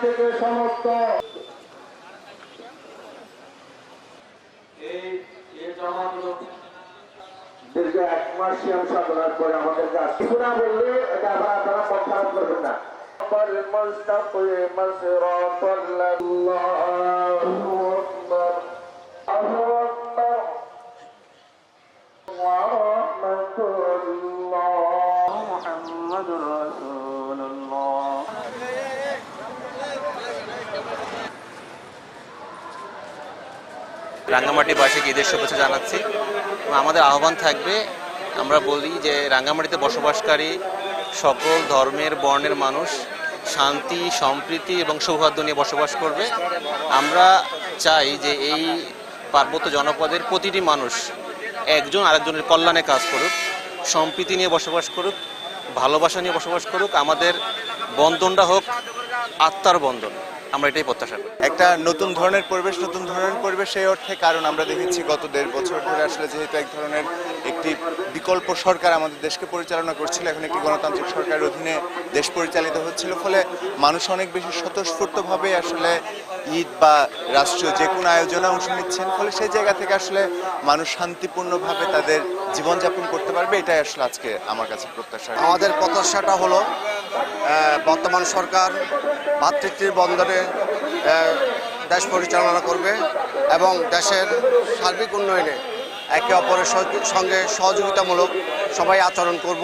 থেকে সমস্ত দীর্ঘ 1 মাস সিয়াম সাধনার পরে আমাদের কাছে কিছু না বললে এটা আবার আপনারা প্রত্যাহার করবেন না। المستقيم صراط الله أكبر ورحمة الله محمد رسول الله রাঙ্গামাটিবাসীকে ঈদের শুভেচ্ছা জানাচ্ছি এবং আমাদের আহ্বান থাকবে, আমরা বলি যে রাঙ্গামাটিতে বসবাসকারী সকল ধর্মের বর্ণের মানুষ শান্তি, সম্প্রীতি এবং সৌহার্দ্য নিয়ে বসবাস করবে। আমরা চাই যে এই পার্বত্য জনপদের প্রতিটি মানুষ একজন আরেকজনের কল্যাণে কাজ করুক, সম্প্রীতি নিয়ে বসবাস করুক, ভালোবাসা নিয়ে বসবাস করুক। আমাদের বন্ধনটা হোক আত্মার বন্ধন, আমরা এটাই প্রত্যাশা করি। একটা নতুন ধরনের পরিবেশ এই অর্থে, কারণ আমরা দেখেছি গত 1.5 বছর ধরে আসলে যেহেতু এক ধরনের একটি বিকল্প সরকার আমাদের দেশকে পরিচালনা করছিল, এখন একটি গণতান্ত্রিক সরকারের অধীনে দেশ পরিচালিত হচ্ছিল, ফলে মানুষ অনেক বেশি স্বতঃস্ফূর্তভাবে আসলে ঈদ বা রাষ্ট্রীয় যে কোনো আয়োজনে অংশ নিচ্ছেন, ফলে সেই জায়গা থেকে আসলে মানুষ শান্তিপূর্ণভাবে তাদের জীবনযাপন করতে পারবে, এটাই আসলে আজকে আমার কাছে প্রত্যাশা। আমাদের প্রত্যাশাটা হলো বর্তমান সরকার ভ্রাতৃত্বের বন্ধনে দেশ পরিচালনা করবে এবং দেশের সার্বিক উন্নয়নে একে অপরের সঙ্গে সহযোগিতামূলক সবাই আচরণ করব।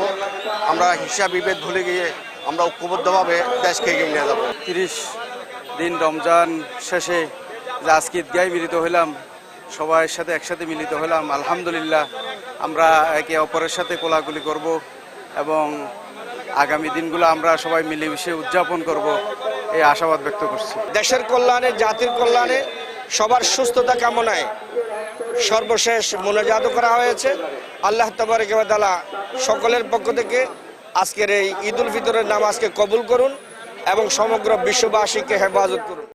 আমরা হিসাব বিভেদ ভুলে গিয়ে আমরা ঐক্যবদ্ধভাবে দেশকে এগিয়ে নিয়ে যাব। 30 দিন রমজান শেষে যে আজকে ঈদগাহে মিলিত হইলাম, সবার সাথে একসাথে মিলিত হলাম, আলহামদুলিল্লাহ আমরা একে অপরের সাথে কোলাকুলি করব এবং আগামী দিনগুলো আমরা সবাই মিলেমিশে উদযাপন করব, এই আশাবাদ ব্যক্ত করছি। দেশের কল্যাণে, জাতির কল্যাণে, সবার সুস্থতা কামনায় সর্বশেষ মোনাজাত করা হয়েছে। আল্লাহ তাবারক ওয়া তাআলা সকলের পক্ষ থেকে আজকের এই ঈদুল ফিতরের নামাজকে কবুল করুন এবং সমগ্র বিশ্ববাসীকে হেফাজত করুন।